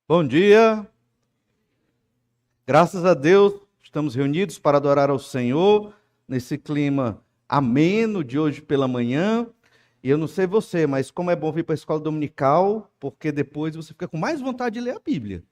Bom dia, graças a Deus estamos reunidos para adorar ao Senhor nesse clima ameno de hoje pela manhã. E eu não sei você, mas como é bom vir para a escola dominical, porque depois você fica com mais vontade de ler a Bíblia,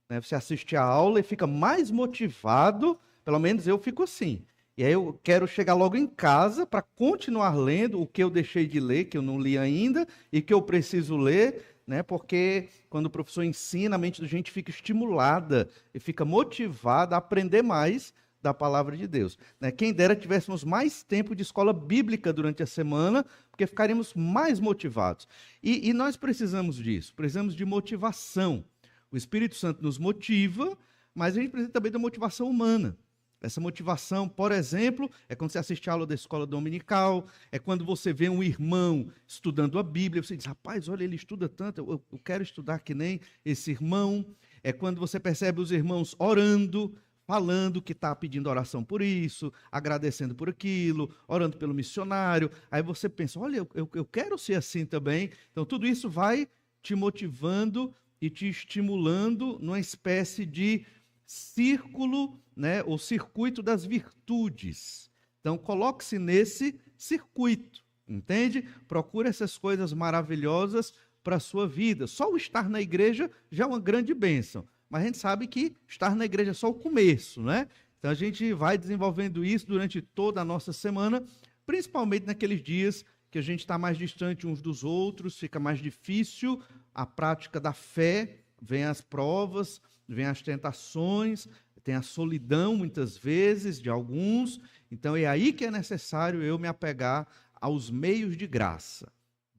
né? Você assiste a aula e fica mais motivado, pelo menos eu fico assim. E aí eu quero chegar logo em casa para continuar lendo o que eu deixei de ler, que eu não li ainda, e que eu preciso ler, né? Porque quando o professor ensina, a mente da gente fica estimulada e fica motivada a aprender mais da palavra de Deus, né? Quem dera tivéssemos mais tempo de escola bíblica durante a semana, porque ficaríamos mais motivados. E nós precisamos disso, precisamos de motivação. O Espírito Santo nos motiva, mas a gente precisa também da motivação humana. Essa motivação, por exemplo, é quando você assiste a aula da escola dominical, é quando você vê um irmão estudando a Bíblia, você diz, rapaz, olha, ele estuda tanto, eu quero estudar que nem esse irmão. É quando você percebe os irmãos orando, falando que está pedindo oração por isso, agradecendo por aquilo, orando pelo missionário. Aí você pensa, olha, eu quero ser assim também. Então, tudo isso vai te motivando e te estimulando numa espécie de círculo, né, ou circuito das virtudes. Então, coloque-se nesse circuito, entende? Procure essas coisas maravilhosas para a sua vida. Só o estar na igreja já é uma grande bênção, mas a gente sabe que estar na igreja é só o começo, né? Então, a gente vai desenvolvendo isso durante toda a nossa semana, principalmente naqueles dias que a gente está mais distante uns dos outros, fica mais difícil a prática da fé, vem as provas, vem as tentações, tem a solidão muitas vezes de alguns. Então é aí que é necessário eu me apegar aos meios de graça.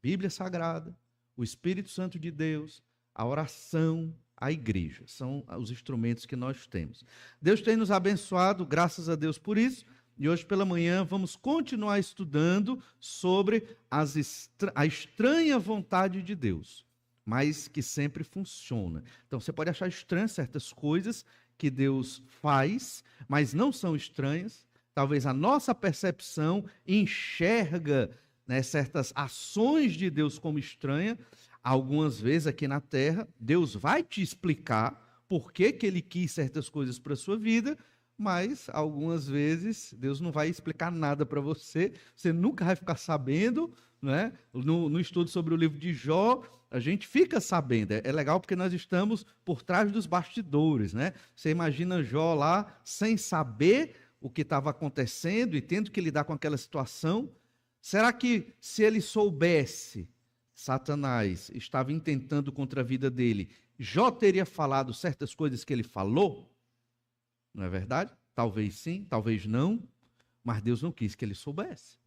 Bíblia Sagrada, o Espírito Santo de Deus, a oração, a igreja. São os instrumentos que nós temos. Deus tem nos abençoado, graças a Deus por isso. E hoje pela manhã vamos continuar estudando sobre a estranha vontade de Deus, mas que sempre funciona. Então você pode achar estranhas certas coisas que Deus faz, mas não são estranhas. Talvez a nossa percepção enxerga, né, certas ações de Deus como estranha. Algumas vezes aqui na Terra, Deus vai te explicar por que que Ele quis certas coisas para a sua vida, mas algumas vezes Deus não vai explicar nada para você, você nunca vai ficar sabendo, né? No estudo sobre o livro de Jó, a gente fica sabendo. É legal porque nós estamos por trás dos bastidores, né? Você imagina Jó lá sem saber o que estava acontecendo e tendo que lidar com aquela situação. Será que se ele soubesse, Satanás estava intentando contra a vida dele, Jó teria falado certas coisas que ele falou? Não é verdade? Talvez sim, talvez não, mas Deus não quis que ele soubesse.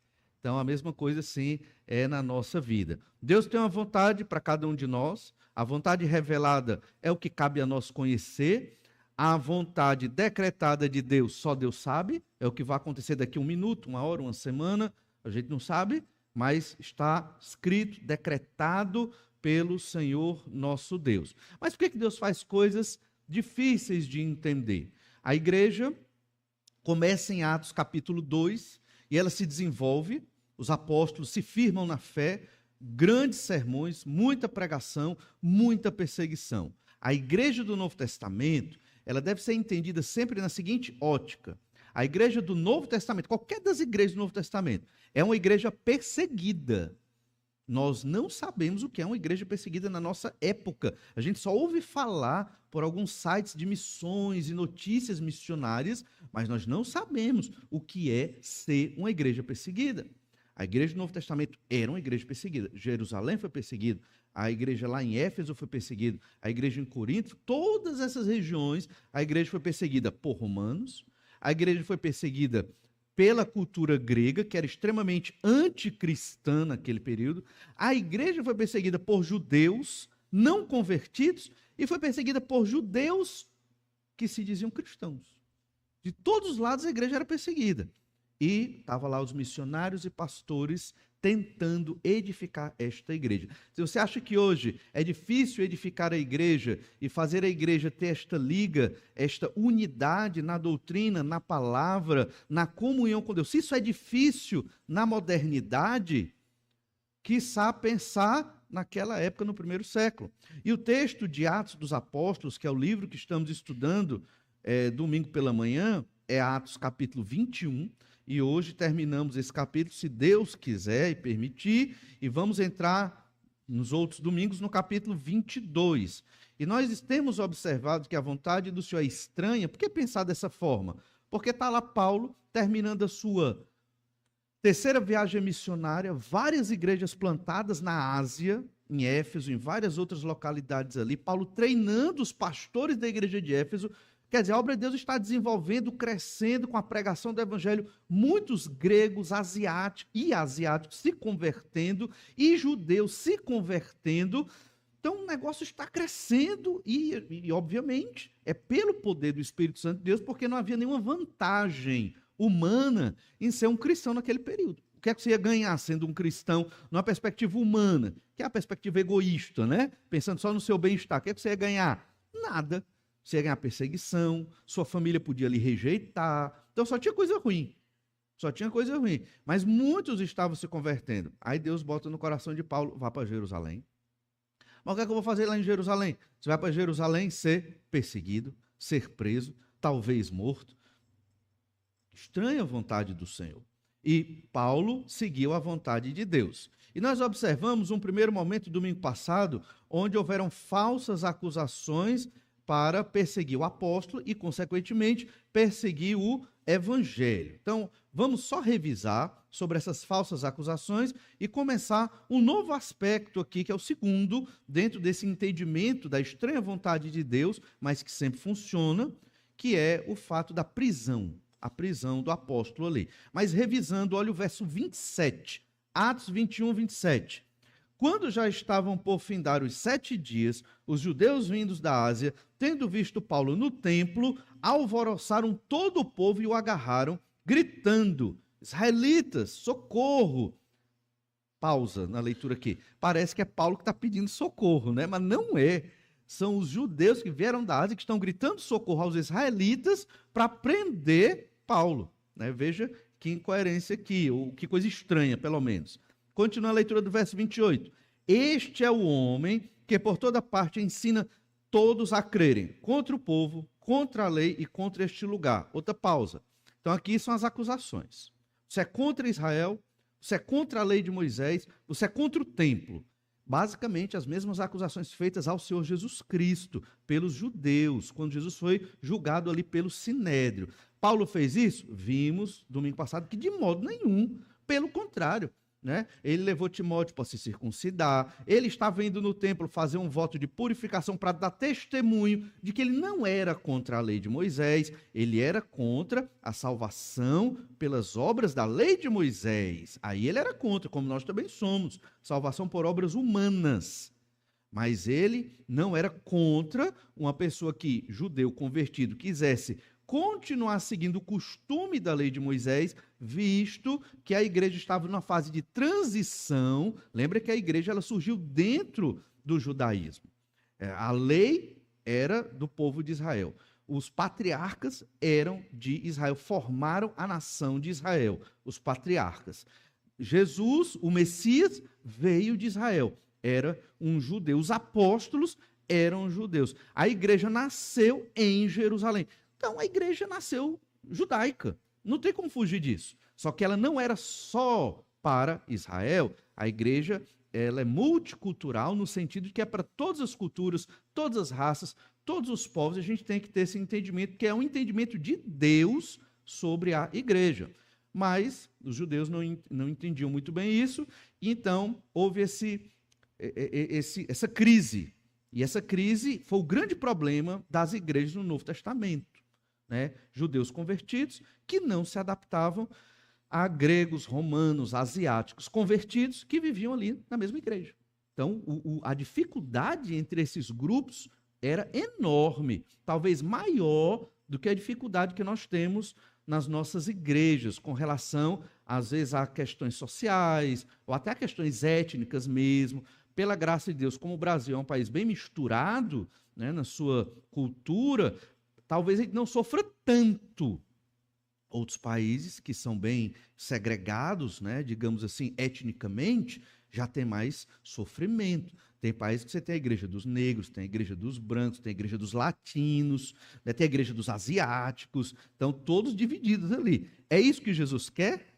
Então, a mesma coisa, sim, é na nossa vida. Deus tem uma vontade para cada um de nós. A vontade revelada é o que cabe a nós conhecer. A vontade decretada de Deus, só Deus sabe. É o que vai acontecer daqui a 1 minuto, 1 hora, 1 semana. A gente não sabe, mas está escrito, decretado pelo Senhor nosso Deus. Mas por que Deus faz coisas difíceis de entender? A igreja começa em Atos capítulo 2, e ela se desenvolve, os apóstolos se firmam na fé, grandes sermões, muita pregação, muita perseguição. A igreja do Novo Testamento, ela deve ser entendida sempre na seguinte ótica. A igreja do Novo Testamento, qualquer das igrejas do Novo Testamento, é uma igreja perseguida. Nós não sabemos o que é uma igreja perseguida na nossa época. A gente só ouve falar por alguns sites de missões e notícias missionárias, mas nós não sabemos o que é ser uma igreja perseguida. A igreja do Novo Testamento era uma igreja perseguida. Jerusalém foi perseguida. A igreja lá em Éfeso foi perseguida. A igreja em Corinto, todas essas regiões, a igreja foi perseguida por romanos. A igreja foi perseguida pela cultura grega, que era extremamente anticristã naquele período. A igreja foi perseguida por judeus não convertidos e foi perseguida por judeus que se diziam cristãos. De todos os lados a igreja era perseguida. E estavam lá os missionários e pastores tentando edificar esta igreja. Se você acha que hoje é difícil edificar a igreja e fazer a igreja ter esta liga, esta unidade na doutrina, na palavra, na comunhão com Deus, se isso é difícil na modernidade, quiçá pensar naquela época, no primeiro século. E o texto de Atos dos Apóstolos, que é o livro que estamos estudando domingo pela manhã, é Atos capítulo 21, e hoje terminamos esse capítulo, se Deus quiser e permitir, e vamos entrar nos outros domingos no capítulo 22. E nós temos observado que a vontade do Senhor é estranha. Por que pensar dessa forma? Porque está lá Paulo terminando a sua terceira viagem missionária, várias igrejas plantadas na Ásia, em Éfeso, em várias outras localidades ali, Paulo treinando os pastores da igreja de Éfeso. Quer dizer, a obra de Deus está desenvolvendo, crescendo com a pregação do evangelho, muitos gregos, asiáticos se convertendo e judeus se convertendo. Então o negócio está crescendo e obviamente, é pelo poder do Espírito Santo de Deus, porque não havia nenhuma vantagem humana em ser um cristão naquele período. O que é que você ia ganhar sendo um cristão numa perspectiva humana, que é a perspectiva egoísta, né? Pensando só no seu bem-estar. O que é que você ia ganhar? Nada. Você ia ganhar perseguição, sua família podia lhe rejeitar. Então só tinha coisa ruim. Só tinha coisa ruim. Mas muitos estavam se convertendo. Aí Deus bota no coração de Paulo, vá para Jerusalém. Mas o que é que eu vou fazer lá em Jerusalém? Você vai para Jerusalém ser perseguido, ser preso, talvez morto. Estranha a vontade do Senhor. E Paulo seguiu a vontade de Deus. E nós observamos um primeiro momento, domingo passado, onde houveram falsas acusações para perseguir o apóstolo e, consequentemente, perseguir o evangelho. Então, vamos só revisar sobre essas falsas acusações e começar um novo aspecto aqui, que é o segundo, dentro desse entendimento da estranha vontade de Deus, mas que sempre funciona, que é o fato da prisão, a prisão do apóstolo ali. Mas revisando, olha o verso 27, Atos 21, 27. Quando já estavam por findar os 7 dias, os judeus vindos da Ásia, tendo visto Paulo no templo, alvoroçaram todo o povo e o agarraram, gritando: israelitas, socorro! Pausa na leitura aqui. Parece que é Paulo que está pedindo socorro, né? Mas não é. São os judeus que vieram da Ásia que estão gritando socorro aos israelitas para prender Paulo, né? Veja que incoerência aqui, ou que coisa estranha, pelo menos. Continua a leitura do verso 28. Este é o homem que por toda parte ensina todos a crerem contra o povo, contra a lei e contra este lugar. Outra pausa. Então aqui são as acusações. Você é contra Israel, você é contra a lei de Moisés, você é contra o templo. Basicamente as mesmas acusações feitas ao Senhor Jesus Cristo pelos judeus, quando Jesus foi julgado ali pelo Sinédrio. Paulo fez isso? Vimos domingo passado que de modo nenhum, pelo contrário. Né? Ele levou Timóteo para se circuncidar, ele estava indo no templo fazer um voto de purificação para dar testemunho de que ele não era contra a lei de Moisés, ele era contra a salvação pelas obras da lei de Moisés. Aí ele era contra, como nós também somos, salvação por obras humanas. Mas ele não era contra uma pessoa que, judeu convertido, quisesse continuar seguindo o costume da lei de Moisés, visto que a igreja estava numa fase de transição. Lembra que a igreja ela surgiu dentro do judaísmo. A lei era do povo de Israel. Os patriarcas eram de Israel, formaram a nação de Israel, os patriarcas. Jesus, o Messias, veio de Israel, era um judeu. Os apóstolos eram judeus. A igreja nasceu em Jerusalém. Então a igreja nasceu judaica, não tem como fugir disso. Só que ela não era só para Israel, a igreja ela é multicultural no sentido de que é para todas as culturas, todas as raças, todos os povos. A gente tem que ter esse entendimento, que é um entendimento de Deus sobre a igreja. Mas os judeus não entendiam muito bem isso, e então houve essa crise. E essa crise foi o grande problema das igrejas no Novo Testamento. Né? Judeus convertidos que não se adaptavam a gregos, romanos, asiáticos convertidos que viviam ali na mesma igreja. Então, a dificuldade entre esses grupos era enorme, talvez maior do que a dificuldade que nós temos nas nossas igrejas com relação, às vezes, a questões sociais ou até a questões étnicas mesmo. Pela graça de Deus, como o Brasil é um país bem misturado, né, na sua cultura, talvez a gente não sofra tanto. Outros países que são bem segregados, né, digamos assim, etnicamente, já tem mais sofrimento. Tem países que você tem a igreja dos negros, tem a igreja dos brancos, tem a igreja dos latinos, né? Tem a igreja dos asiáticos, estão todos divididos ali. É isso que Jesus quer?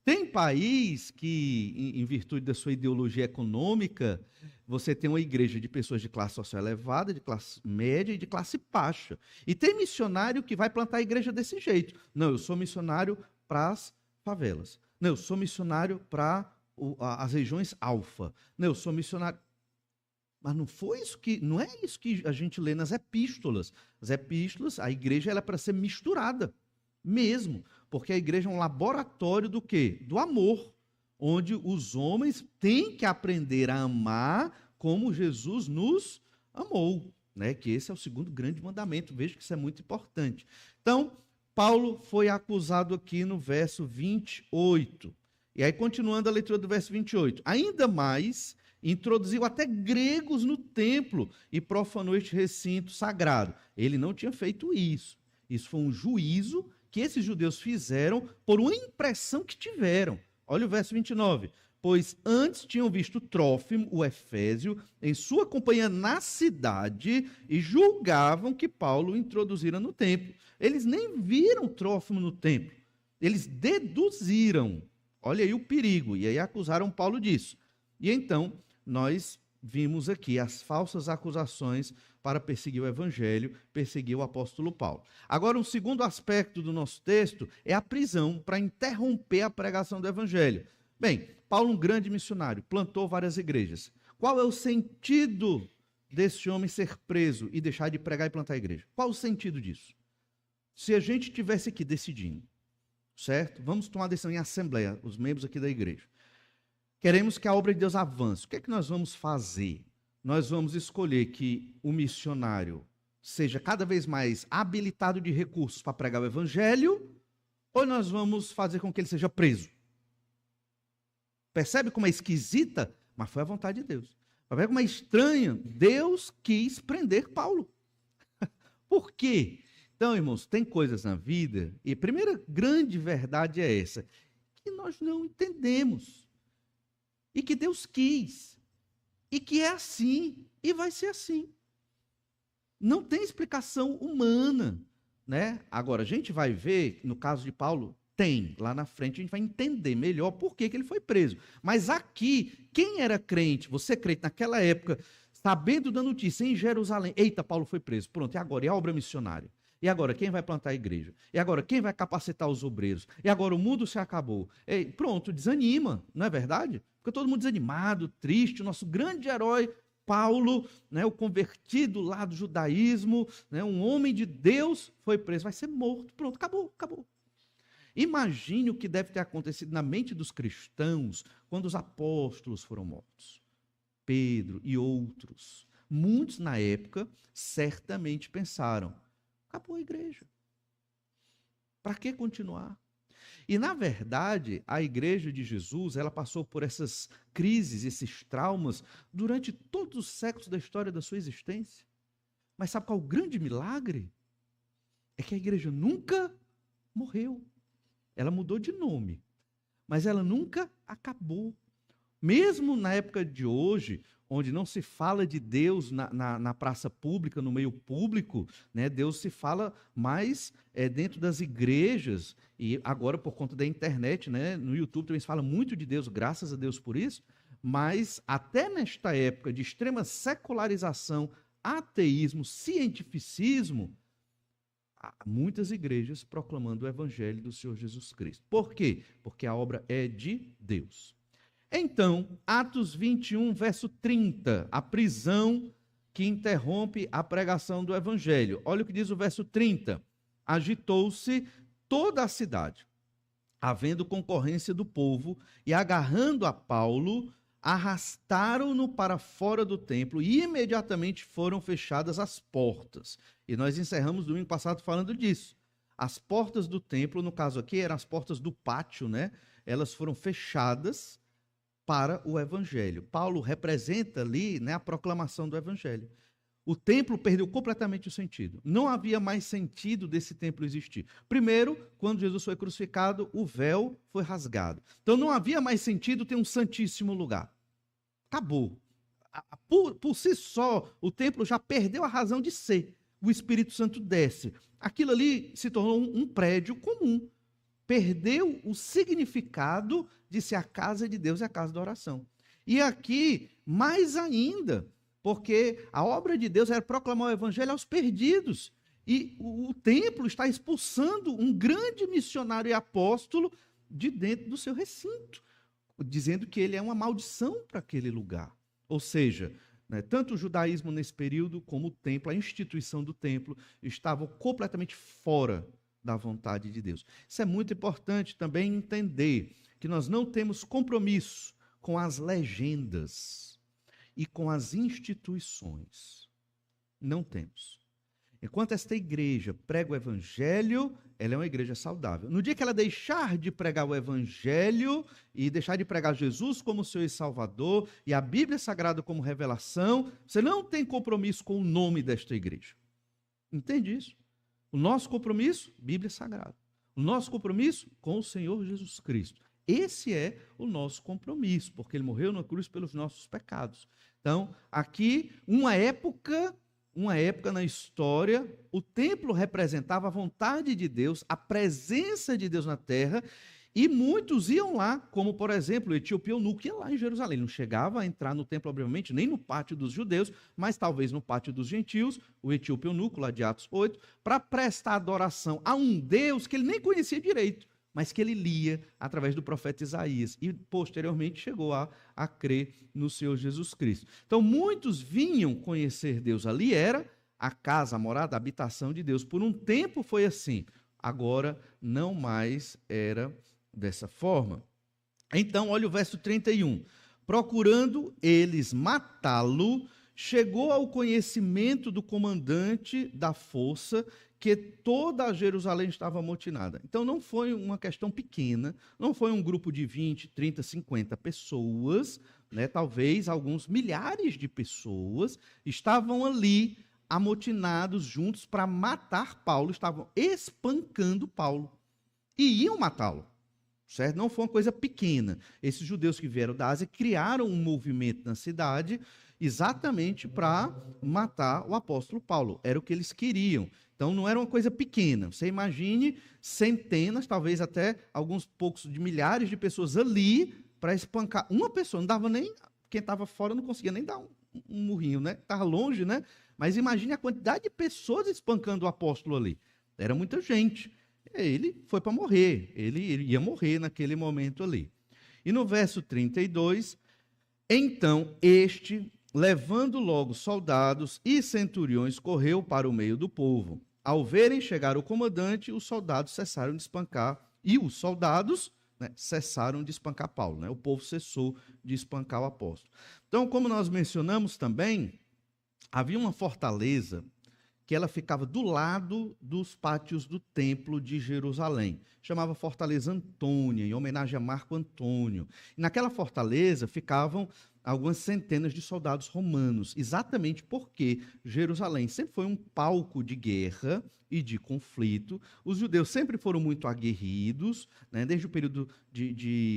Tem país que, em virtude da sua ideologia econômica, você tem uma igreja de pessoas de classe social elevada, de classe média e de classe baixa. E tem missionário que vai plantar a igreja desse jeito. Não, eu sou missionário para as favelas. Não, eu sou missionário para as regiões alfa. Não, eu sou missionário. Mas não é isso que a gente lê nas epístolas. As epístolas, a igreja ela é para ser misturada. Mesmo, porque a igreja é um laboratório do quê? Do amor, onde os homens têm que aprender a amar como Jesus nos amou, né? Que esse é o segundo grande mandamento, veja que isso é muito importante. Então, Paulo foi acusado aqui no verso 28, e aí continuando a leitura do verso 28, ainda mais, introduziu até gregos no templo e profanou este recinto sagrado. Ele não tinha feito isso, isso foi um juízo que esses judeus fizeram por uma impressão que tiveram. Olha o verso 29. Pois antes tinham visto Trófimo, o Efésio, em sua companhia na cidade e julgavam que Paulo o introduzira no templo. Eles nem viram Trófimo no templo. Eles deduziram. Olha aí o perigo. E aí acusaram Paulo disso. E então nós vimos aqui as falsas acusações para perseguir o evangelho, perseguir o apóstolo Paulo. Agora, um segundo aspecto do nosso texto é a prisão para interromper a pregação do evangelho. Bem, Paulo, um grande missionário, plantou várias igrejas. Qual é o sentido desse homem ser preso e deixar de pregar e plantar a igreja? Qual o sentido disso? Se a gente tivesse aqui decidindo, certo? Vamos tomar decisão em assembleia, os membros aqui da igreja. Queremos que a obra de Deus avance. O que é que nós vamos fazer? Nós vamos escolher que o missionário seja cada vez mais habilitado de recursos para pregar o evangelho, ou nós vamos fazer com que ele seja preso? Percebe como é esquisita? Mas foi a vontade de Deus. Percebe como é estranha? Deus quis prender Paulo. Por quê? Então, irmãos, tem coisas na vida, e a primeira grande verdade é essa, que nós não entendemos. E que Deus quis, e que é assim, e vai ser assim. Não tem explicação humana, né? Agora, a gente vai ver, no caso de Paulo, tem, lá na frente a gente vai entender melhor por que ele foi preso. Mas aqui, quem era crente, você crente naquela época, sabendo da notícia em Jerusalém, eita, Paulo foi preso, pronto, e agora? E a obra missionária? E agora, quem vai plantar a igreja? E agora, quem vai capacitar os obreiros? E agora, o mundo se acabou. E pronto, desanima, não é verdade? Fica todo mundo desanimado, triste. O nosso grande herói, Paulo, né, o convertido lá do judaísmo, né, um homem de Deus, foi preso, vai ser morto. Pronto, acabou, acabou. Imagine o que deve ter acontecido na mente dos cristãos quando os apóstolos foram mortos. Pedro e outros. Muitos, na época, certamente pensaram, acabou a igreja. Para que continuar? E, na verdade, a igreja de Jesus, ela passou por essas crises, esses traumas, durante todos os séculos da história da sua existência. Mas sabe qual é o grande milagre? É que a igreja nunca morreu. Ela mudou de nome, mas ela nunca acabou. Mesmo na época de hoje, onde não se fala de Deus na praça pública, no meio público, né? Deus se fala mais dentro das igrejas, e agora por conta da internet, né? No YouTube também se fala muito de Deus, graças a Deus por isso, mas até nesta época de extrema secularização, ateísmo, cientificismo, há muitas igrejas proclamando o evangelho do Senhor Jesus Cristo. Por quê? Porque a obra é de Deus. Então, Atos 21, verso 30, a prisão que interrompe a pregação do evangelho. Olha o que diz o verso 30. Agitou-se toda a cidade, havendo concorrência do povo, e agarrando a Paulo, arrastaram-no para fora do templo e imediatamente foram fechadas as portas. E nós encerramos domingo passado falando disso. As portas do templo, no caso aqui, eram as portas do pátio, né? Elas foram fechadas para o evangelho. Paulo representa ali, né, a proclamação do evangelho. O templo perdeu completamente o sentido. Não havia mais sentido desse templo existir. Primeiro, quando Jesus foi crucificado, o véu foi rasgado. Então não havia mais sentido ter um santíssimo lugar. Acabou. Por si só, o templo já perdeu a razão de ser. O Espírito Santo desce. Aquilo ali se tornou um prédio comum. Perdeu o significado de ser a casa de Deus e a casa da oração. E aqui, mais ainda, porque a obra de Deus era proclamar o evangelho aos perdidos. E o templo está expulsando um grande missionário e apóstolo de dentro do seu recinto, dizendo que ele é uma maldição para aquele lugar. Ou seja, né, tanto o judaísmo nesse período como o templo, a instituição do templo, estavam completamente fora da vontade de Deus. Isso é muito importante também entender que nós não temos compromisso com as legendas e com as instituições. Não temos. Enquanto esta igreja prega o evangelho, ela é uma igreja saudável. No dia que ela deixar de pregar o evangelho e deixar de pregar Jesus como Senhor e Salvador e a Bíblia Sagrada como revelação, você não tem compromisso com o nome desta igreja. Entende isso? O nosso compromisso, Bíblia Sagrada. O nosso compromisso com o Senhor Jesus Cristo. Esse é o nosso compromisso, porque ele morreu na cruz pelos nossos pecados. Então, aqui, uma época na história, o templo representava a vontade de Deus, a presença de Deus na terra, e muitos iam lá, como por exemplo o etíope eunuco ia lá em Jerusalém. Não chegava a entrar no templo, obviamente, nem no pátio dos judeus, mas talvez no pátio dos gentios, o etíope eunuco, lá de Atos 8, para prestar adoração a um Deus que ele nem conhecia direito, mas que ele lia através do profeta Isaías e posteriormente chegou a crer no Senhor Jesus Cristo. Então muitos vinham conhecer Deus ali, era a casa, a morada, a habitação de Deus. Por um tempo foi assim, agora não mais era dessa forma. Então olha o verso 31. Procurando eles matá-lo, chegou ao conhecimento do comandante da força que toda a Jerusalém estava amotinada. Então não foi uma questão pequena, não foi um grupo de 20, 30, 50 pessoas, né? Talvez alguns milhares de pessoas estavam ali amotinados juntos para matar Paulo, estavam espancando Paulo e iam matá-lo. Certo? Não foi uma coisa pequena. Esses judeus que vieram da Ásia criaram um movimento na cidade exatamente para matar o apóstolo Paulo. Era o que eles queriam. Então não era uma coisa pequena. Você imagine centenas, talvez até alguns poucos de milhares de pessoas ali para espancar uma pessoa. Não dava nem... Quem estava fora não conseguia nem dar um murrinho, né? Estava longe, né? Mas imagine a quantidade de pessoas espancando o apóstolo ali. Era muita gente. Ele foi para morrer, ele ia morrer naquele momento ali. E no verso 32, então este, levando logo soldados e centuriões, correu para o meio do povo. Ao verem chegar o comandante, os soldados cessaram de espancar, e os soldados, né, cessaram de espancar Paulo. Né? O povo cessou de espancar o apóstolo. Então, como nós mencionamos também, havia uma fortaleza que ela ficava do lado dos pátios do templo de Jerusalém. Chamava Fortaleza Antônia, em homenagem a Marco Antônio. E naquela fortaleza ficavam algumas centenas de soldados romanos, exatamente porque Jerusalém sempre foi um palco de guerra e de conflito. Os judeus sempre foram muito aguerridos, né? Desde o período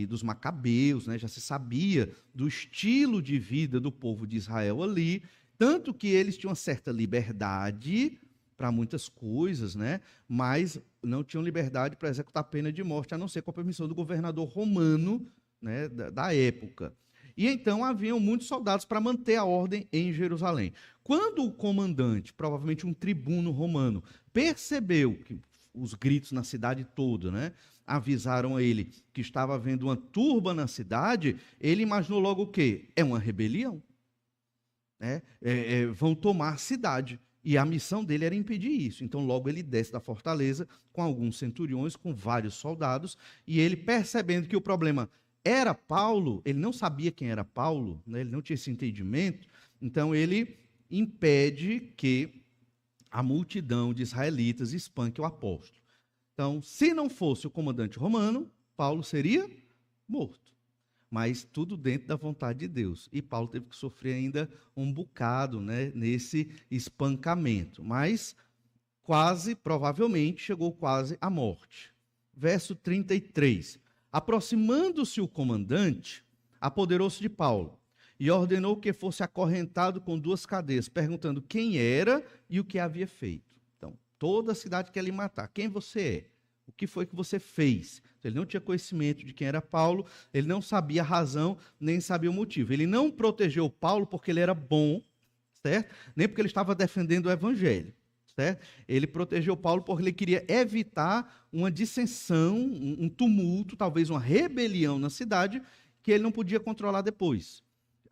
dos Macabeus, né? Já se sabia do estilo de vida do povo de Israel ali, tanto que eles tinham uma certa liberdade para muitas coisas, né? Mas não tinham liberdade para executar a pena de morte, a não ser com a permissão do governador romano, né, da época. E então haviam muitos soldados para manter a ordem em Jerusalém. Quando o comandante, provavelmente um tribuno romano, percebeu que os gritos na cidade toda, né, avisaram a ele que estava havendo uma turba na cidade, ele imaginou logo o quê? É uma rebelião. Vão tomar a cidade. E a missão dele era impedir isso. Então, logo ele desce da fortaleza com alguns centuriões, com vários soldados, e ele, percebendo que o problema era Paulo, ele não sabia quem era Paulo, né? Ele não tinha esse entendimento, então ele impede que a multidão de israelitas espanque o apóstolo. Então, se não fosse o comandante romano, Paulo seria morto. Mas tudo dentro da vontade de Deus. E Paulo teve que sofrer ainda um bocado, né, nesse espancamento. Mas quase, provavelmente, chegou quase à morte. Verso 33. Aproximando-se o comandante, apoderou-se de Paulo e ordenou que fosse acorrentado com 2 cadeias, perguntando quem era e o que havia feito. Então, toda a cidade quer lhe matar. Quem você é? O que foi que você fez? Ele não tinha conhecimento de quem era Paulo, ele não sabia a razão, nem sabia o motivo. Ele não protegeu Paulo porque ele era bom, certo? Nem porque ele estava defendendo o evangelho, certo? Ele protegeu Paulo porque ele queria evitar uma dissensão, um tumulto, talvez uma rebelião na cidade, que ele não podia controlar depois.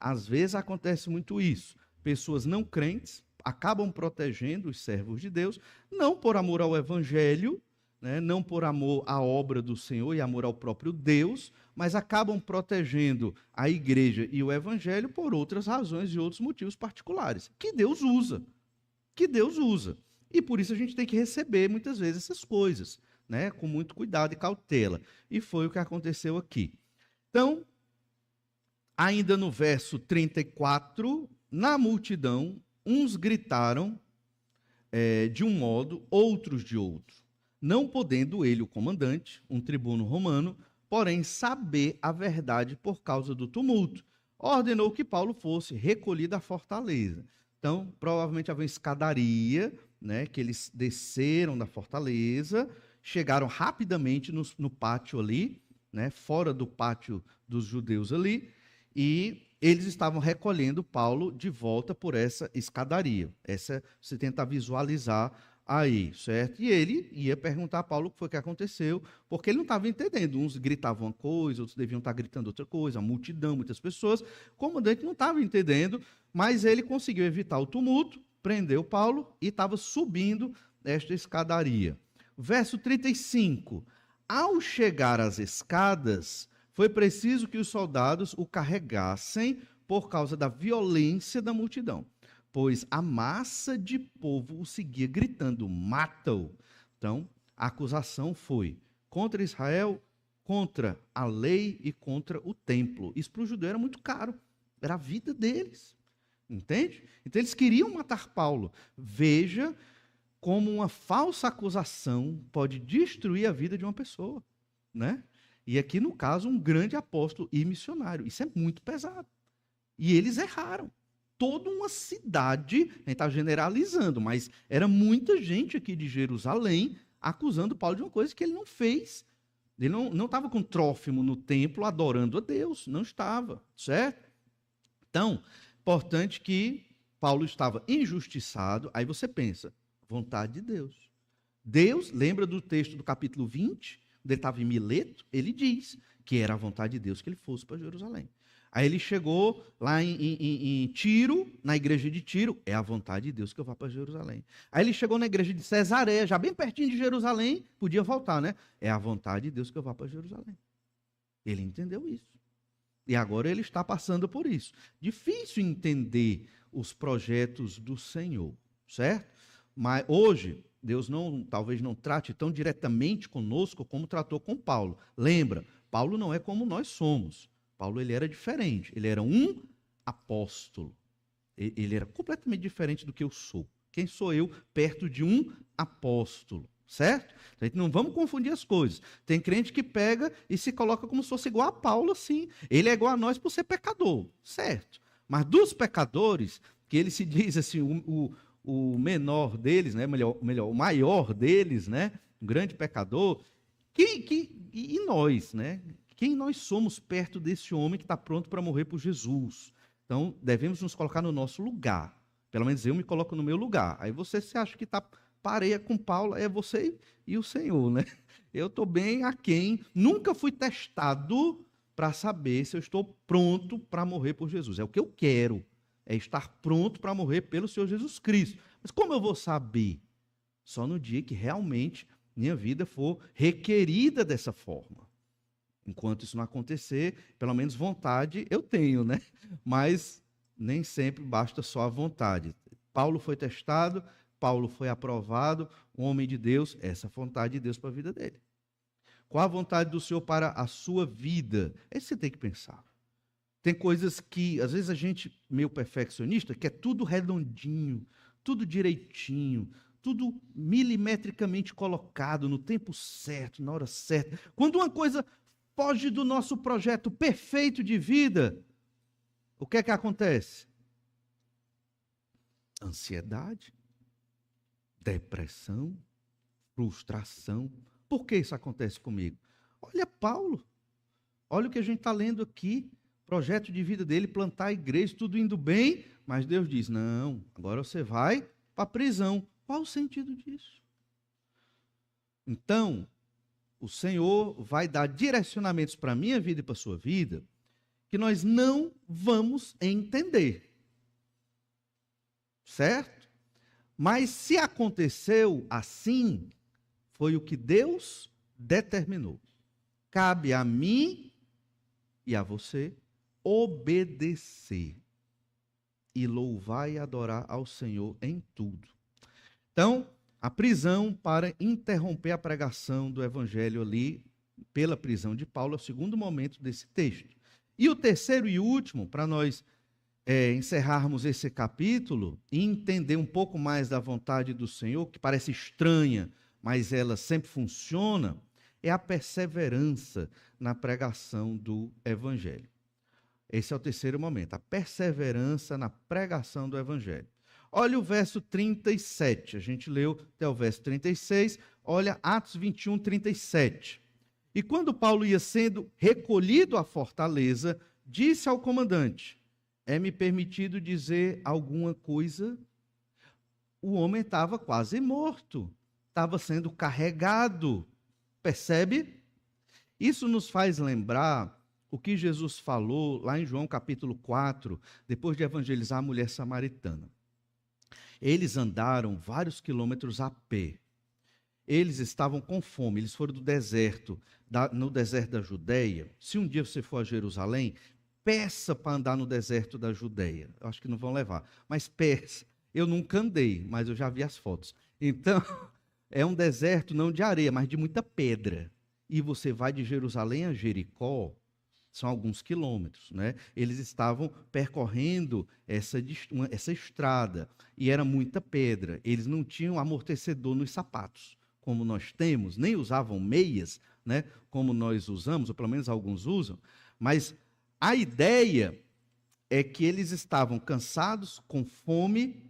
Às vezes acontece muito isso. Pessoas não crentes acabam protegendo os servos de Deus, não por amor ao evangelho, né, não por amor à obra do Senhor e amor ao próprio Deus, mas acabam protegendo a igreja e o evangelho por outras razões e outros motivos particulares, que Deus usa. Que Deus usa. E por isso a gente tem que receber muitas vezes essas coisas, né, com muito cuidado e cautela. E foi o que aconteceu aqui. Então, ainda no verso 34, na multidão, uns gritaram de um modo, outros de outro. Não podendo ele, o comandante, um tribuno romano, porém saber a verdade por causa do tumulto, ordenou que Paulo fosse recolhido à fortaleza. Então, provavelmente havia uma escadaria, né, que eles desceram da fortaleza, chegaram rapidamente no pátio ali, né, fora do pátio dos judeus ali, e eles estavam recolhendo Paulo de volta por essa escadaria. Essa você tenta visualizar aí, certo? E ele ia perguntar a Paulo o que foi que aconteceu, porque ele não estava entendendo. Uns gritavam uma coisa, outros deviam estar gritando outra coisa, a multidão, muitas pessoas. O comandante não estava entendendo, mas ele conseguiu evitar o tumulto, prendeu Paulo e estava subindo esta escadaria. Verso 35. Ao chegar às escadas, foi preciso que os soldados o carregassem por causa da violência da multidão, pois a massa de povo o seguia gritando, mata-o. Então, a acusação foi contra Israel, contra a lei e contra o templo. Isso para o judeu era muito caro, era a vida deles, entende? Então, eles queriam matar Paulo. Veja como uma falsa acusação pode destruir a vida de uma pessoa, né? E aqui, no caso, um grande apóstolo e missionário. Isso é muito pesado. E eles erraram. Toda uma cidade, a gente está generalizando, mas era muita gente aqui de Jerusalém acusando Paulo de uma coisa que ele não fez. Ele não estava com Trófimo no templo adorando a Deus, não estava, certo? Então, importante que Paulo estava injustiçado, aí você pensa, vontade de Deus. Deus, lembra do texto do capítulo 20, onde ele estava em Mileto? Ele diz que era a vontade de Deus que ele fosse para Jerusalém. Aí ele chegou lá em Tiro, na igreja de Tiro, é a vontade de Deus que eu vá para Jerusalém. Aí ele chegou na igreja de Cesareia, já bem pertinho de Jerusalém, podia voltar, né? É a vontade de Deus que eu vá para Jerusalém. Ele entendeu isso. E agora ele está passando por isso. Difícil entender os projetos do Senhor, certo? Mas hoje, Deus talvez não trate tão diretamente conosco como tratou com Paulo. Lembra, Paulo não é como nós somos. Paulo ele era diferente, ele era um apóstolo. Ele era completamente diferente do que eu sou. Quem sou eu perto de um apóstolo, certo? Então, não vamos confundir as coisas. Tem crente que pega e se coloca como se fosse igual a Paulo, assim. Ele é igual a nós por ser pecador, certo? Mas dos pecadores, que ele se diz assim, o menor deles, né? O maior deles, né? Um grande pecador. E nós, né? Quem nós somos perto desse homem que está pronto para morrer por Jesus? Então, devemos nos colocar no nosso lugar. Pelo menos eu me coloco no meu lugar. Aí você se acha que está pareia com Paulo, é você e o Senhor, né? Eu estou bem aquém. Nunca fui testado para saber se eu estou pronto para morrer por Jesus. É o que eu quero. É estar pronto para morrer pelo Senhor Jesus Cristo. Mas como eu vou saber? Só no dia que realmente minha vida for requerida dessa forma. Enquanto isso não acontecer, pelo menos vontade eu tenho, né? Mas nem sempre basta só a vontade. Paulo foi testado, Paulo foi aprovado, um homem de Deus, essa é a vontade de Deus para a vida dele. Qual a vontade do Senhor para a sua vida? É isso que você tem que pensar. Tem coisas que, às vezes, a gente, meio perfeccionista, quer tudo redondinho, tudo direitinho, tudo milimetricamente colocado no tempo certo, na hora certa. Quando uma coisa foge do nosso projeto perfeito de vida, o que é que acontece? Ansiedade, depressão, frustração. Por que isso acontece comigo? Olha Paulo, olha o que a gente está lendo aqui, projeto de vida dele, plantar a igreja, tudo indo bem, mas Deus diz, não, agora você vai para a prisão. Qual o sentido disso? Então, o Senhor vai dar direcionamentos para a minha vida e para a sua vida que nós não vamos entender. Certo? Mas se aconteceu assim, foi o que Deus determinou. Cabe a mim e a você obedecer e louvar e adorar ao Senhor em tudo. Então, a prisão para interromper a pregação do evangelho ali, pela prisão de Paulo, é o segundo momento desse texto. E o terceiro e último, para nós encerrarmos esse capítulo e entender um pouco mais da vontade do Senhor, que parece estranha, mas ela sempre funciona, é a perseverança na pregação do evangelho. Esse é o terceiro momento, a perseverança na pregação do evangelho. Olha o verso 37, a gente leu até o verso 36, olha Atos 21, 37. E quando Paulo ia sendo recolhido à fortaleza, disse ao comandante, é-me permitido dizer alguma coisa? O homem estava quase morto, estava sendo carregado, percebe? Isso nos faz lembrar o que Jesus falou lá em João capítulo 4, depois de evangelizar a mulher samaritana. Eles andaram vários quilômetros a pé. Eles estavam com fome, eles foram do deserto, no deserto da Judeia. Se um dia você for a Jerusalém, peça para andar no deserto da Judeia. Eu acho que não vão levar, mas peça. Eu nunca andei, mas eu já vi as fotos. Então, é um deserto não de areia, mas de muita pedra. E você vai de Jerusalém a Jericó, são alguns quilômetros, né? Eles estavam percorrendo essa estrada e era muita pedra. Eles não tinham amortecedor nos sapatos, como nós temos, nem usavam meias, né? Como nós usamos, ou pelo menos alguns usam. Mas a ideia é que eles estavam cansados, com fome,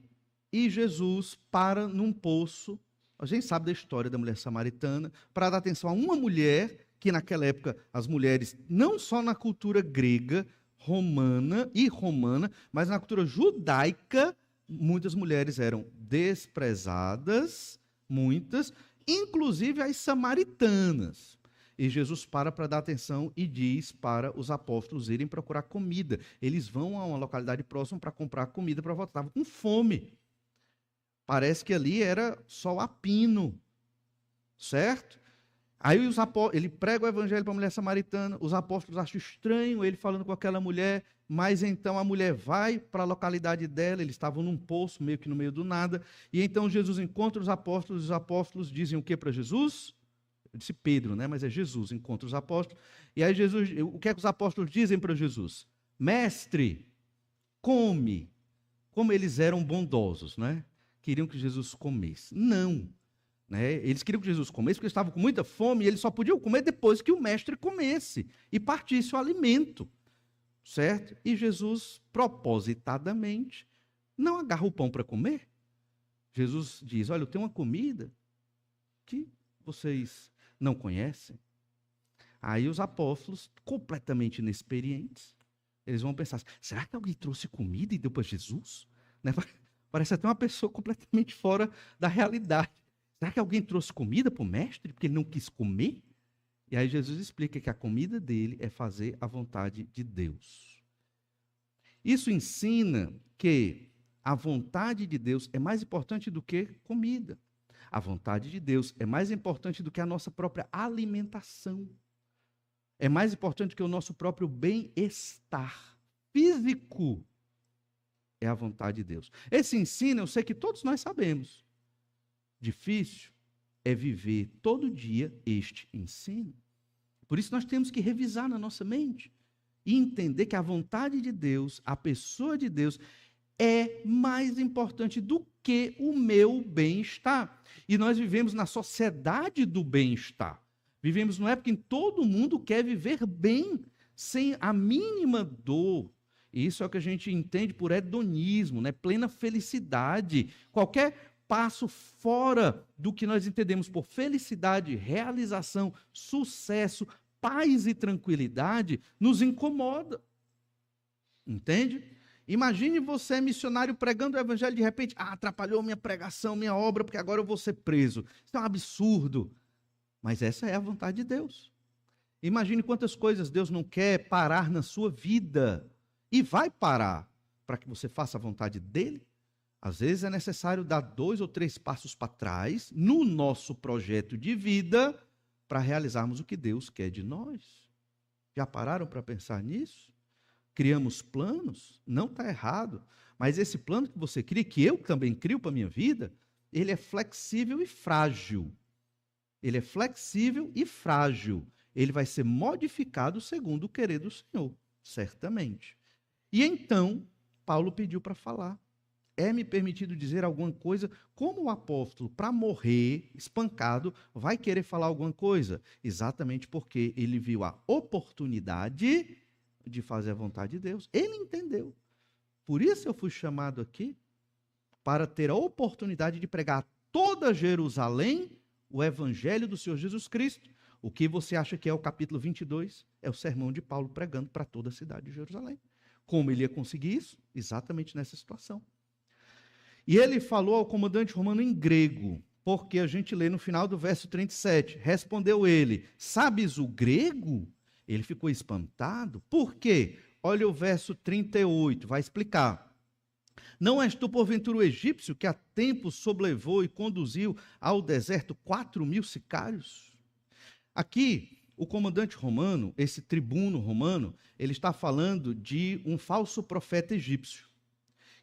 e Jesus para num poço. A gente sabe da história da mulher samaritana, para dar atenção a uma mulher que naquela época as mulheres, não só na cultura grega, romana, mas na cultura judaica, muitas mulheres eram desprezadas, muitas, inclusive as samaritanas. E Jesus para dar atenção e diz para os apóstolos irem procurar comida. Eles vão a uma localidade próxima para comprar comida para voltar. Estavam com fome. Parece que ali era só a pino, certo? Aí ele prega o evangelho para a mulher samaritana, os apóstolos acham estranho ele falando com aquela mulher, mas então a mulher vai para a localidade dela, eles estavam num poço, meio que no meio do nada, e então Jesus encontra os apóstolos dizem o que para Jesus? Eu disse Pedro, né? Mas é Jesus, encontra os apóstolos, e aí Jesus, o que é que os apóstolos dizem para Jesus? Mestre, come, como eles eram bondosos, né? Queriam que Jesus comesse. Não. Né? Eles queriam que Jesus comesse porque eles estavam com muita fome e eles só podiam comer depois que o mestre comesse e partisse o alimento, certo? E Jesus, propositadamente, não agarra o pão para comer. Jesus diz, olha, eu tenho uma comida que vocês não conhecem. Aí os apóstolos, completamente inexperientes, eles vão pensar, será que alguém trouxe comida e deu para Jesus? Né? Parece até uma pessoa completamente fora da realidade. Será que alguém trouxe comida para o mestre porque ele não quis comer? E aí Jesus explica que a comida dele é fazer a vontade de Deus. Isso ensina que a vontade de Deus é mais importante do que comida. A vontade de Deus é mais importante do que a nossa própria alimentação. É mais importante que o nosso próprio bem-estar físico. É a vontade de Deus. Esse ensino eu sei que todos nós sabemos. Difícil é viver todo dia este ensino. Por isso nós temos que revisar na nossa mente e entender que a vontade de Deus, a pessoa de Deus, é mais importante do que o meu bem-estar. E nós vivemos na sociedade do bem-estar. Vivemos numa época em que todo mundo quer viver bem, sem a mínima dor. Isso é o que a gente entende por hedonismo, né? Plena felicidade. Qualquer passo fora do que nós entendemos por felicidade, realização, sucesso, paz e tranquilidade nos incomoda. Entende? Imagine você, missionário, pregando o evangelho, de repente, atrapalhou minha pregação, minha obra, porque agora eu vou ser preso. Isso é um absurdo. Mas essa é a vontade de Deus. Imagine quantas coisas Deus não quer parar na sua vida. E vai parar para que você faça a vontade dele. Às vezes é necessário dar 2 ou 3 passos para trás no nosso projeto de vida para realizarmos o que Deus quer de nós. Já pararam para pensar nisso? Criamos planos, não está errado, mas esse plano que você cria, que eu também crio para a minha vida, ele é flexível e frágil. Ele é flexível e frágil. Ele vai ser modificado segundo o querer do Senhor, certamente. E então, Paulo pediu para falar. É-me permitido dizer alguma coisa? Como o apóstolo, para morrer, espancado, vai querer falar alguma coisa? Exatamente porque ele viu a oportunidade de fazer a vontade de Deus. Ele entendeu. Por isso eu fui chamado aqui, para ter a oportunidade de pregar a toda Jerusalém o evangelho do Senhor Jesus Cristo. O que você acha que é o capítulo 22? É o sermão de Paulo pregando para toda a cidade de Jerusalém. Como ele ia conseguir isso? Exatamente nessa situação. E ele falou ao comandante romano em grego, porque a gente lê no final do verso 37. Respondeu ele: sabes o grego? Ele ficou espantado. Por quê? Olha o verso 38, vai explicar. Não és tu, porventura, o egípcio que há tempo sobrelevou e conduziu ao deserto 4.000 sicários? Aqui, o comandante romano, esse tribuno romano, ele está falando de um falso profeta egípcio,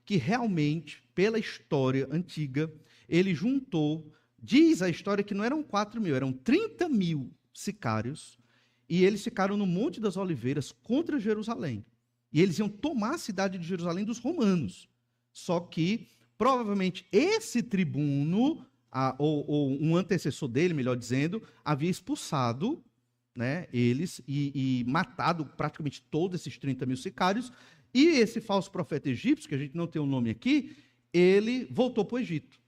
que realmente, pela história antiga, ele juntou, diz a história que não eram 4.000, eram 30.000 sicários, e eles ficaram no Monte das Oliveiras contra Jerusalém. E eles iam tomar a cidade de Jerusalém dos romanos. Só que, provavelmente, esse tribuno, ou um antecessor dele, melhor dizendo, havia expulsado, né, eles e matado praticamente todos esses 30.000 sicários. E esse falso profeta egípcio, que a gente não tem o nome aqui, ele voltou para o Egito.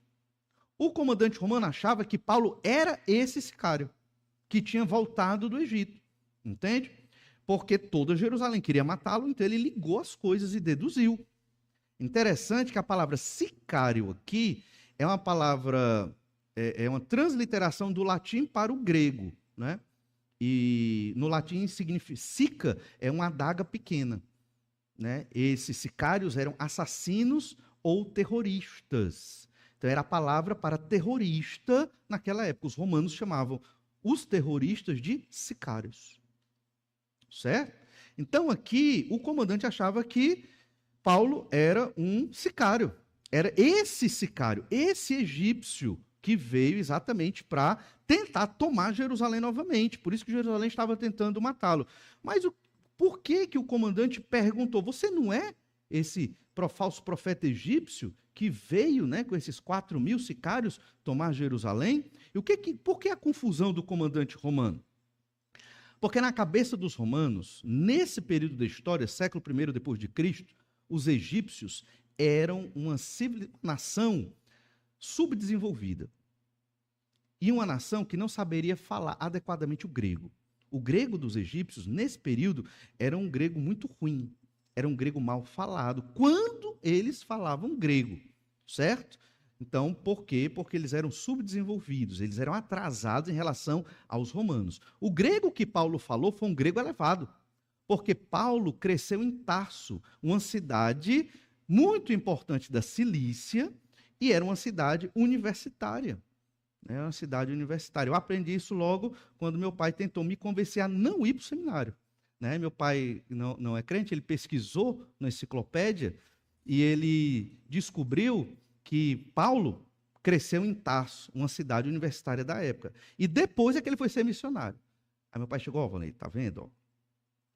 O comandante romano achava que Paulo era esse sicário, que tinha voltado do Egito. Entende? Porque toda Jerusalém queria matá-lo, então ele ligou as coisas e deduziu. Interessante que a palavra sicário aqui é uma palavra, é uma transliteração do latim para o grego, né? E no latim significa, sica é uma adaga pequena, né? Esses sicários eram assassinos ou terroristas. Então era a palavra para terrorista naquela época. Os romanos chamavam os terroristas de sicários. Certo? Então aqui o comandante achava que Paulo era um sicário. Era esse sicário, esse egípcio que veio exatamente para tentar tomar Jerusalém novamente. Por isso que Jerusalém estava tentando matá-lo. Mas por que o comandante perguntou? Você não é esse falso profeta egípcio que veio, né, com esses 4.000 sicários tomar Jerusalém? E por que a confusão do comandante romano? Porque na cabeça dos romanos, nesse período da história, século I depois de Cristo, os egípcios eram uma nação subdesenvolvida. E uma nação que não saberia falar adequadamente o grego. O grego dos egípcios, nesse período, era um grego muito ruim. Era um grego mal falado, quando eles falavam grego, certo? Então, por quê? Porque eles eram subdesenvolvidos, eles eram atrasados em relação aos romanos. O grego que Paulo falou foi um grego elevado, porque Paulo cresceu em Tarso, uma cidade muito importante da Cilícia, e era uma cidade universitária. É uma cidade universitária. Eu aprendi isso logo quando meu pai tentou me convencer a não ir para o seminário. Né? Meu pai não é crente, ele pesquisou na enciclopédia e ele descobriu que Paulo cresceu em Tarso, uma cidade universitária da época. E depois é que ele foi ser missionário. Aí meu pai chegou, ó, Valnei, tá vendo?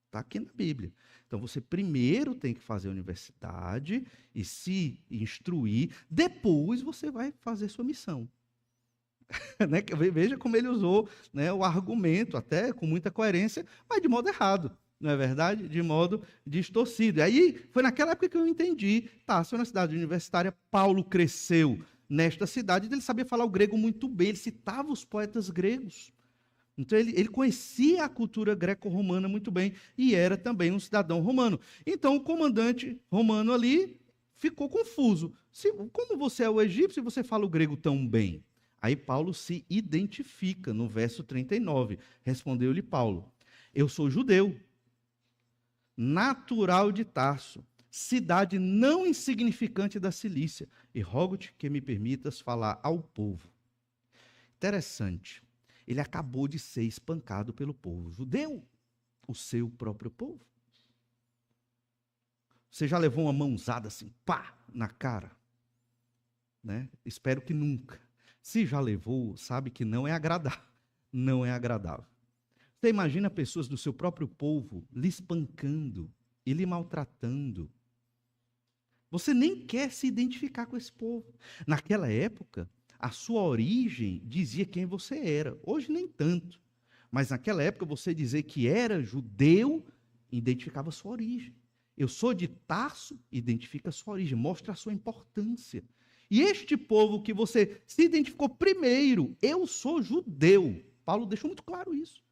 Está aqui na Bíblia. Então você primeiro tem que fazer a universidade e se instruir, depois você vai fazer sua missão. Né? Veja como ele usou, né, o argumento, até com muita coerência, mas de modo errado. não é verdade? De modo distorcido. E aí, foi naquela época que eu entendi, Tarso é uma cidade universitária, Paulo cresceu nesta cidade, ele sabia falar o grego muito bem, ele citava os poetas gregos. Então, ele conhecia a cultura greco-romana muito bem e era também um cidadão romano. Então, o comandante romano ali ficou confuso. Como você é o egípcio e você fala o grego tão bem? Aí Paulo se identifica no verso 39. Respondeu-lhe Paulo: eu sou judeu, natural de Tarso, cidade não insignificante da Cilícia, e rogo-te que me permitas falar ao povo. Interessante. Ele acabou de ser espancado pelo povo judeu, o seu próprio povo. Você já levou uma mãozada assim, pá, na cara? Né? Espero que nunca. Se já levou, sabe que não é agradável. Não é agradável. Você imagina pessoas do seu próprio povo lhe espancando e lhe maltratando. Você nem quer se identificar com esse povo. Naquela época, a sua origem dizia quem você era. Hoje nem tanto. Mas naquela época, você dizer que era judeu, identificava a sua origem. Eu sou de Tarso, identifica a sua origem, mostra a sua importância. E este povo que você se identificou primeiro, eu sou judeu. Paulo deixou muito claro isso.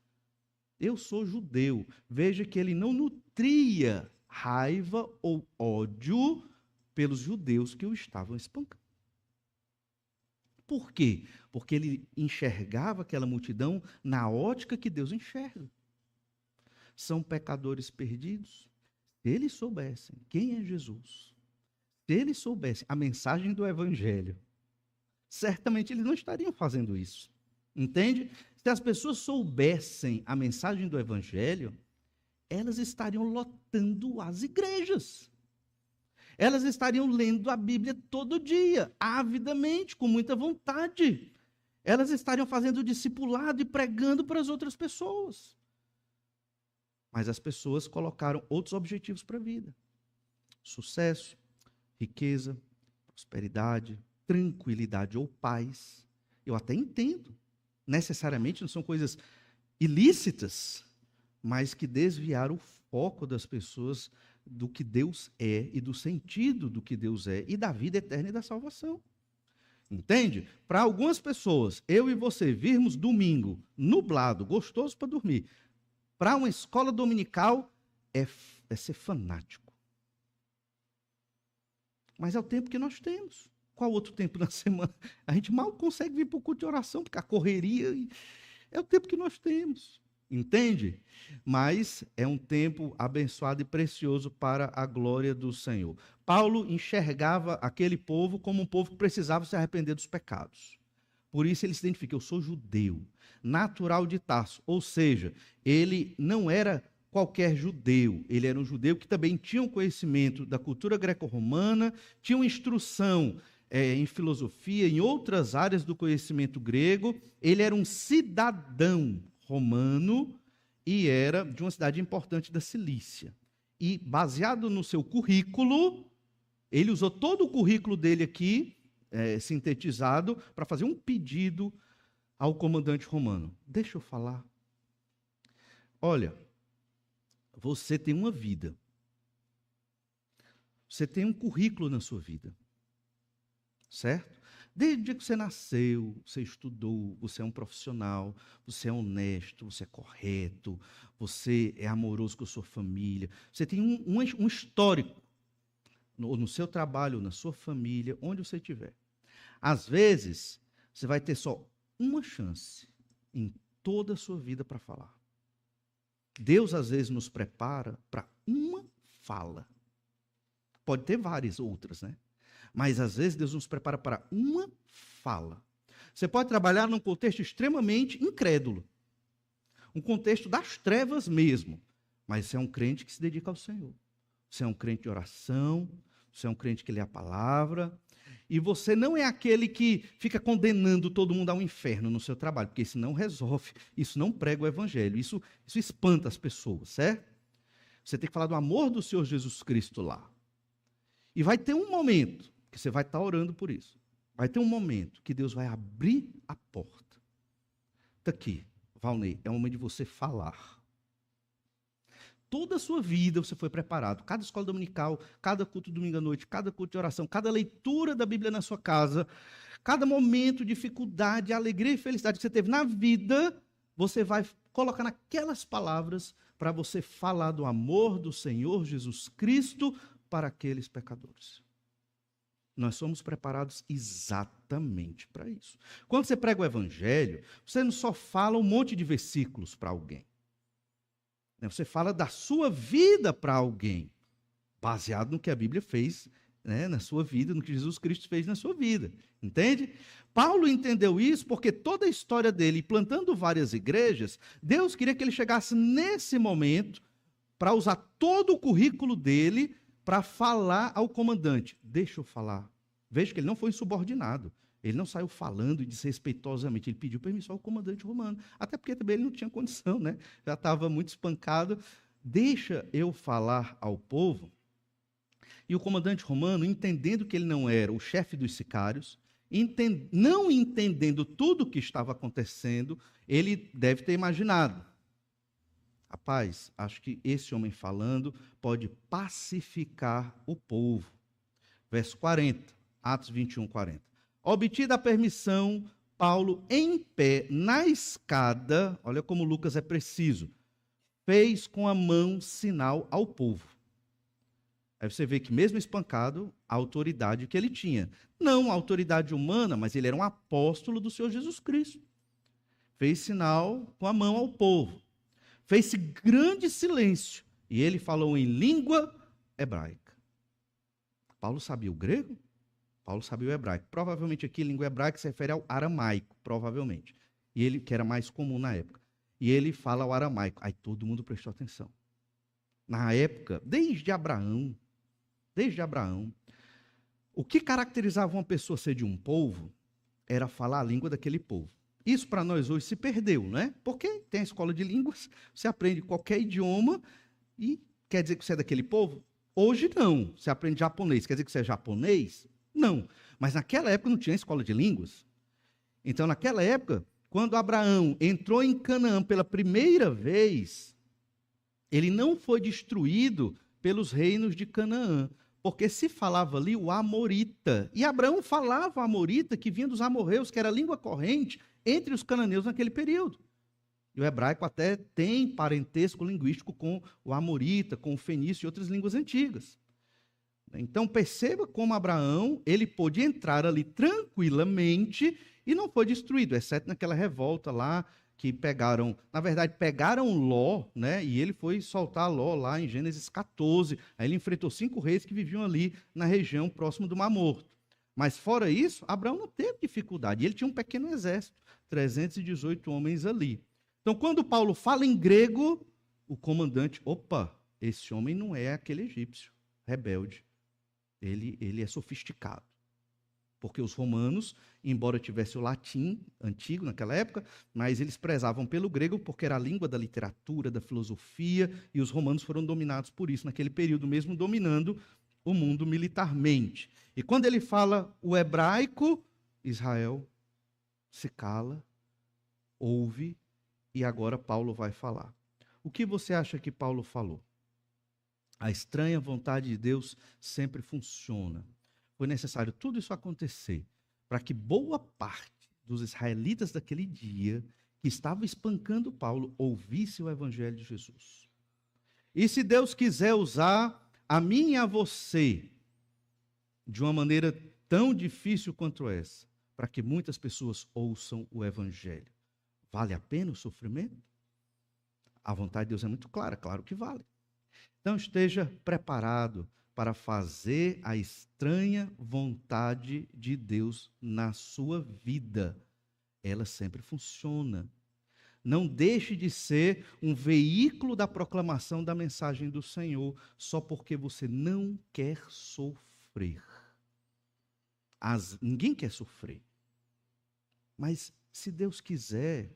Eu sou judeu. Veja que ele não nutria raiva ou ódio pelos judeus que o estavam espancando. Por quê? Porque ele enxergava aquela multidão na ótica que Deus enxerga. São pecadores perdidos. Se eles soubessem quem é Jesus, se eles soubessem a mensagem do Evangelho, certamente eles não estariam fazendo isso. Entende? Se as pessoas soubessem a mensagem do Evangelho, elas estariam lotando as igrejas. Elas estariam lendo a Bíblia todo dia, avidamente, com muita vontade. Elas estariam fazendo discipulado e pregando para as outras pessoas. Mas as pessoas colocaram outros objetivos para a vida: sucesso, riqueza, prosperidade, tranquilidade ou paz. Eu até entendo. Necessariamente não são coisas ilícitas, mas que desviaram o foco das pessoas do que Deus é e do sentido do que Deus é e da vida eterna e da salvação. Entende? Para algumas pessoas, eu e você virmos domingo nublado, gostoso para dormir, para uma escola dominical é ser fanático. Mas é o tempo que nós temos. Qual outro tempo na semana? A gente mal consegue vir para o culto de oração, porque a correria é o tempo que nós temos. Entende? Mas é um tempo abençoado e precioso para a glória do Senhor. Paulo enxergava aquele povo como um povo que precisava se arrepender dos pecados. Por isso ele se identifica: eu sou judeu, natural de Tarso. Ou seja, ele não era qualquer judeu, ele era um judeu que também tinha um conhecimento da cultura greco-romana, tinha uma instrução em filosofia, em outras áreas do conhecimento grego. Ele era um cidadão romano e era de uma cidade importante da Cilícia. E baseado no seu currículo, ele usou todo o currículo dele aqui, sintetizado, para fazer um pedido ao comandante romano. Deixa eu falar. Olha, você tem uma vida. Você tem um currículo na sua vida. Certo? Desde o dia que você nasceu, você estudou, você é um profissional, você é honesto, você é correto, você é amoroso com a sua família. Você tem um histórico no seu trabalho, na sua família, onde você estiver. Às vezes, você vai ter só uma chance em toda a sua vida para falar. Deus, às vezes, nos prepara para uma fala. Pode ter várias outras, né? Mas, às vezes, Deus nos prepara para uma fala. Você pode trabalhar num contexto extremamente incrédulo. Um contexto das trevas mesmo. Mas você é um crente que se dedica ao Senhor. Você é um crente de oração. Você é um crente que lê a palavra. E você não é aquele que fica condenando todo mundo ao inferno no seu trabalho. Porque isso não resolve. Isso não prega o evangelho. Isso espanta as pessoas, certo? Você tem que falar do amor do Senhor Jesus Cristo lá. E vai ter um momento que você vai estar orando por isso. Vai ter um momento que Deus vai abrir a porta. Está aqui, Valnei, é o momento de você falar. toda a sua vida você foi preparado. Cada escola dominical, cada culto domingo à noite, cada culto de oração, cada leitura da Bíblia na sua casa, cada momento de dificuldade, alegria e felicidade que você teve na vida, você vai colocar naquelas palavras para você falar do amor do Senhor Jesus Cristo para aqueles pecadores. Nós somos preparados exatamente para isso. Quando você prega o evangelho, você não só fala um monte de versículos para alguém. Você fala da sua vida para alguém, baseado no que a Bíblia fez, né, na sua vida, no que Jesus Cristo fez na sua vida. Entende? Paulo entendeu isso porque toda a história dele, plantando várias igrejas, Deus queria que ele chegasse nesse momento para usar todo o currículo dele para falar ao comandante. Deixa eu falar. Veja que ele não foi insubordinado. Ele não saiu falando desrespeitosamente. Ele pediu permissão ao comandante romano. Até porque também ele não tinha condição, né? Já estava muito espancado. Deixa eu falar ao povo. E o comandante romano, entendendo que ele não era o chefe dos sicários, não entendendo tudo o que estava acontecendo, ele deve ter imaginado: rapaz, acho que esse homem falando pode pacificar o povo. Verso 40, Atos 21, 40. Obtida a permissão, Paulo, em pé, na escada, olha como Lucas é preciso, fez com a mão sinal ao povo. Aí você vê que mesmo espancado, a autoridade que ele tinha. Não a autoridade humana, mas ele era um apóstolo do Senhor Jesus Cristo. Fez sinal com a mão ao povo. Fez-se grande silêncio. E ele falou em língua hebraica. Paulo sabia o grego? Paulo sabia o hebraico. Provavelmente aqui, língua hebraica se refere ao aramaico, provavelmente. E ele, que era mais comum na época. E ele fala o aramaico. Aí todo mundo prestou atenção. Na época, desde Abraão, o que caracterizava uma pessoa ser de um povo era falar a língua daquele povo. Isso para nós hoje se perdeu, né? Porque tem a escola de línguas, você aprende qualquer idioma e quer dizer que você é daquele povo? Hoje não. Você aprende japonês, quer dizer que você é japonês? Não. Mas naquela época não tinha escola de línguas. Então, naquela época, quando Abraão entrou em Canaã pela primeira vez, ele não foi destruído pelos reinos de Canaã, porque se falava ali o amorita. E Abraão falava o amorita, que vinha dos amorreus, que era a língua corrente entre os cananeus naquele período. E o hebraico até tem parentesco linguístico com o amorita, com o fenício e outras línguas antigas. Então perceba como Abraão, ele pôde entrar ali tranquilamente e não foi destruído, exceto naquela revolta lá que pegaram, na verdade pegaram Ló, né? E ele foi soltar Ló lá em Gênesis 14. Aí ele enfrentou 5 reis que viviam ali na região próximo do Mar Morto. Mas fora isso, Abraão não teve dificuldade. Ele tinha um pequeno exército, 318 homens ali. Então quando Paulo fala em grego, o comandante, opa, esse homem não é aquele egípcio rebelde. Ele é sofisticado. Porque os romanos, embora tivesse o latim antigo naquela época, mas eles prezavam pelo grego porque era a língua da literatura, da filosofia, e os romanos foram dominados por isso naquele período, mesmo dominando o mundo militarmente. E quando ele fala o hebraico, Israel se cala, ouve, e agora Paulo vai falar. O que você acha que Paulo falou? A estranha vontade de Deus sempre funciona. Foi necessário tudo isso acontecer para que boa parte dos israelitas daquele dia, que estavam espancando Paulo, ouvisse o evangelho de Jesus. E se Deus quiser usar a mim e a você de uma maneira tão difícil quanto essa, para que muitas pessoas ouçam o evangelho, vale a pena o sofrimento? A vontade de Deus é muito clara, claro que vale. Então esteja preparado para fazer a estranha vontade de Deus na sua vida. Ela sempre funciona. Não deixe de ser um veículo da proclamação da mensagem do Senhor só porque você não quer sofrer. Ninguém quer sofrer. Mas se Deus quiser,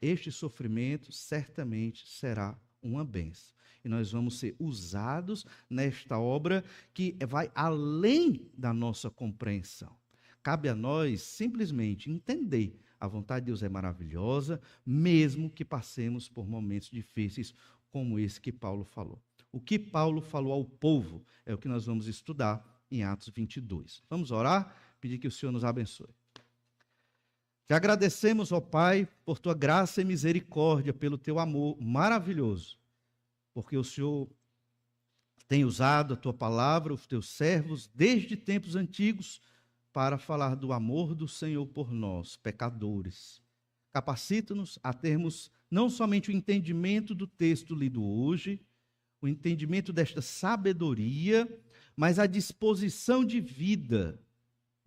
este sofrimento certamente será uma bênção. E nós vamos ser usados nesta obra que vai além da nossa compreensão. Cabe a nós simplesmente entender a vontade de Deus é maravilhosa, mesmo que passemos por momentos difíceis, como esse que Paulo falou. O que Paulo falou ao povo é o que nós vamos estudar em Atos 22. Vamos orar, pedir que o Senhor nos abençoe. Te agradecemos, ó Pai, por tua graça e misericórdia, pelo teu amor maravilhoso, porque o Senhor tem usado a tua palavra, os teus servos, desde tempos antigos, para falar do amor do Senhor por nós, pecadores. Capacita-nos a termos não somente o entendimento do texto lido hoje, o entendimento desta sabedoria, mas a disposição de vida,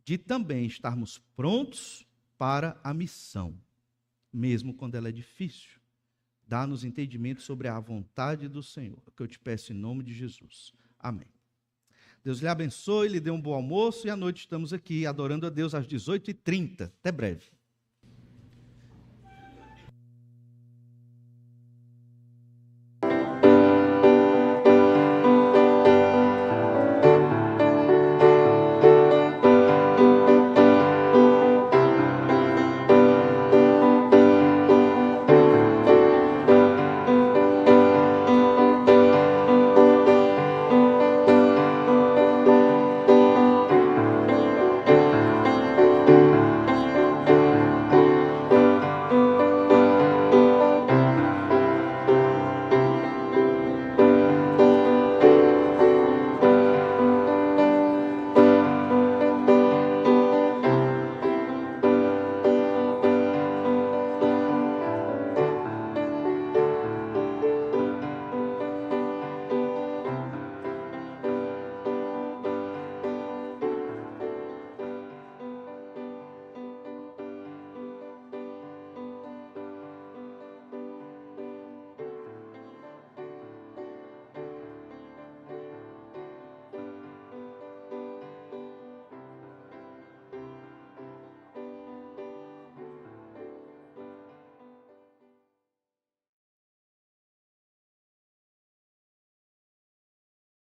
de também estarmos prontos para a missão, mesmo quando ela é difícil. Dá-nos entendimento sobre a vontade do Senhor, é o que eu te peço em nome de Jesus. Amém. Deus lhe abençoe, lhe dê um bom almoço e à noite estamos aqui adorando a Deus às 18h30. Até breve.